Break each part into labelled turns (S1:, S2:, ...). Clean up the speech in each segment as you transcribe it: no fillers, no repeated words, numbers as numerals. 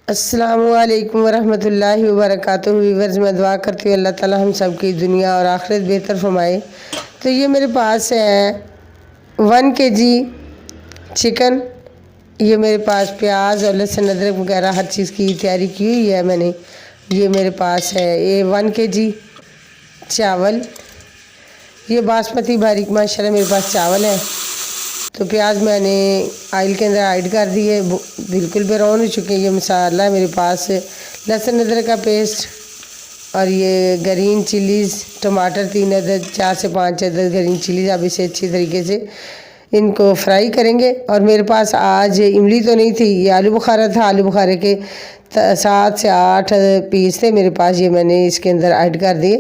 S1: अस्सलामुअलैकुम वरहमतुल्लाहि वबरकातुहू। व्यूअर्स, मैं दुआ करती हूँ अल्लाह ताला हम सब की दुनिया और आखिरत बेहतर फरमाए। तो ये मेरे पास है 1 kg चिकन। ये मेरे पास प्याज और लहसुन अदरक वगैरह हर चीज़ की तैयारी की हुई है मैंने। ये मेरे पास है ये 1 kg चावल। ये बासमती बारीक माशाल्लाह मेरे पास चावल है। तो प्याज मैंने ऑयल के अंदर ऐड कर दिए, बिल्कुल ब्राउन हो चुके हैं। ये मसाला है मेरे पास, लहसुन अदरक का पेस्ट और ये ग्रीन चिलीज़, टमाटर 3 अदद, 4 से 5 अदद ग्रीन चिलीज़। अब इसे अच्छी तरीके से इनको फ्राई करेंगे। और मेरे पास आज इमली तो नहीं थी, ये आलू बुखारा था। आलू बुखारे के 7 से 8 पीस थे मेरे पास, ये मैंने इसके अंदर ऐड कर दिए।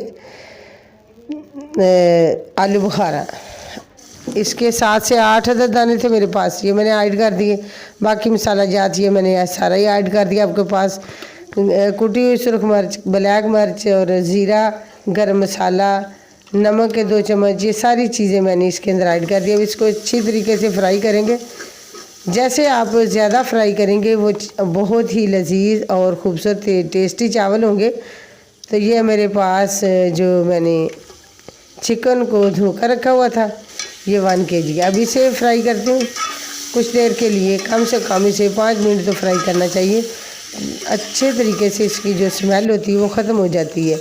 S1: आलू बुखारा इसके 7 से 8 अदद दाने थे मेरे पास, ये मैंने ऐड कर दिए। बाकी मसाला जात ये मैंने सारा ही ऐड कर दिया। आपके पास कुटी हुई सुरख मिर्च, ब्लैक मिर्च और ज़ीरा, गरम मसाला, नमक के 2 चम्मच, ये सारी चीज़ें मैंने इसके अंदर ऐड कर दी। अब इसको अच्छी तरीके से फ्राई करेंगे। जैसे आप ज़्यादा फ्राई करेंगे वो बहुत ही लजीज और ख़ूबसूरत टेस्टी चावल होंगे। तो ये मेरे पास जो मैंने चिकन को धोकर रखा हुआ था, ये 1 kg। अब इसे फ्राई करती हूँ कुछ देर के लिए, कम से कम इसे 5 मिनट तो फ्राई करना चाहिए। अच्छे तरीके से इसकी जो स्मेल होती है वो ख़त्म हो जाती है।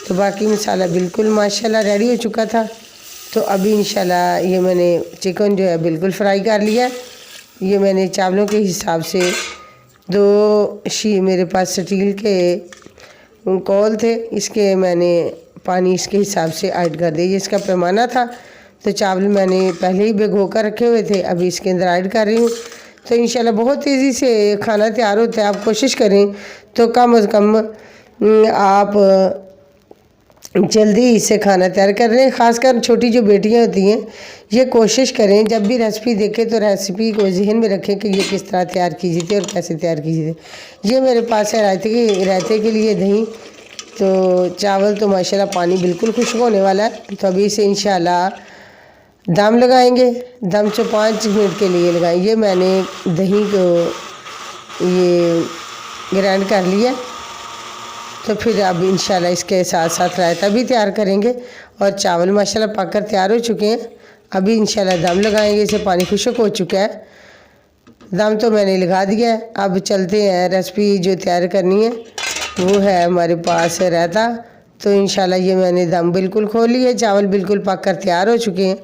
S1: तो बाकी मसाला बिल्कुल माशाल्लाह रेडी हो चुका था। तो अभी इंशाल्लाह ये मैंने चिकन जो है बिल्कुल फ्राई कर लिया। ये मैंने चावलों के हिसाब से 2 मेरे पास स्टील के कौल थे, इसके मैंने पानी इसके हिसाब से ऐड कर दिया। इसका पैमाना था। तो चावल मैंने पहले ही भिगो कर रखे हुए थे, अभी इसके अंदर ऐड कर रही हूँ। तो इंशाल्लाह बहुत तेज़ी से खाना तैयार होता है। आप कोशिश करें तो कम अज़ कम आप जल्दी इससे खाना तैयार कर रहे हैं। ख़ासकर छोटी जो बेटियां होती हैं, ये कोशिश करें जब भी रेसिपी देखें तो रेसिपी को जहन में रखें कि ये किस तरह तैयार कीजिए थी और कैसे तैयार कीजिए थे। ये मेरे पास है रायते के लिए दही। तो चावल तो माशाल्लाह पानी बिल्कुल खुश्क होने वाला है। तो अभी इसे इंशाल्लाह दम लगाएंगे। दम से 5 मिनट के लिए लगाएं। ये मैंने दही को ये ग्राइंड कर लिया। तो फिर अब इंशाल्लाह इसके साथ साथ रायता भी तैयार करेंगे। और चावल माशाल्लाह पककर तैयार हो चुके हैं। अभी इंशाल्लाह दम लगाएंगे। इसे पानी खुश्क हो चुका है, दम तो मैंने लगा दिया है। अब चलते हैं, रेसिपी जो तैयार करनी है वो है हमारे पास रायता। तो इंशाल्लाह ये मैंने दम बिल्कुल खोल लिया है, चावल बिल्कुल पककर तैयार हो चुके हैं।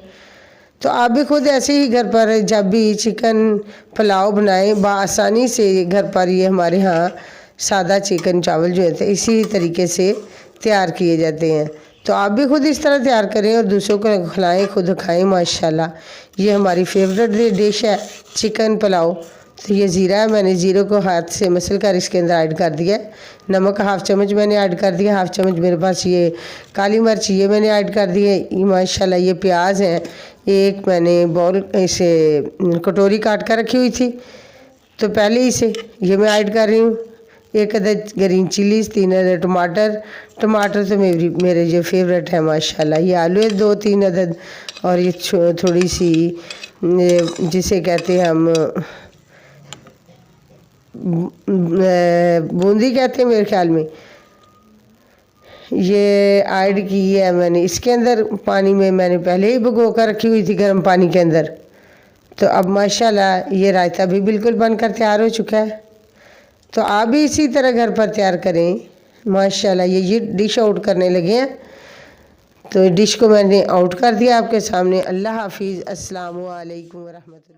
S1: तो आप भी खुद ऐसे ही घर पर जब भी चिकन पुलाव बनाएं, बआसानी से घर पर ये हमारे यहाँ सादा चिकन चावल जो है इसी तरीके से तैयार किए जाते हैं। तो आप भी खुद इस तरह तैयार करें और दूसरों को खिलाएं, खुद खाएं। माशाल्लाह ये हमारी फेवरेट डिश है चिकन पुलाव। तो ये ज़ीरा है, मैंने ज़ीरे को हाथ से मसल कर इसके अंदर ऐड कर दिया है। नमक 1/2 चम्मच मैंने ऐड कर दिया। 1/2 चम्मच मेरे पास ये काली मिर्च ये मैंने ऐड कर दी है। माशाल्लाह ये प्याज है, एक मैंने बॉल इसे कटोरी काट कर रखी हुई थी, तो पहले इसे ये मैं ऐड कर रही हूँ। 1 अदद ग्रीन चिलीज़, 3 अदद टमाटर तो मेरे जो फेवरेट है माशाल्लाह। ये आलू है 2-3 अदद। और ये थोड़ी सी जिसे कहते हैं हम बूंदी कहते हैं मेरे ख्याल में, ये ऐड की है मैंने इसके अंदर। पानी में मैंने पहले ही भिगो कर रखी हुई थी गर्म पानी के अंदर। तो अब माशाल्लाह ये रायता भी बिल्कुल बनकर तैयार हो चुका है। तो आप भी इसी तरह घर पर तैयार करें। माशाल्लाह ये डिश आउट करने लगे हैं। तो डिश को मैंने आउट कर दिया आपके सामने। अल्लाह हाफिज़। अस्सलामु अलैकुम वरहमतुल्लाह।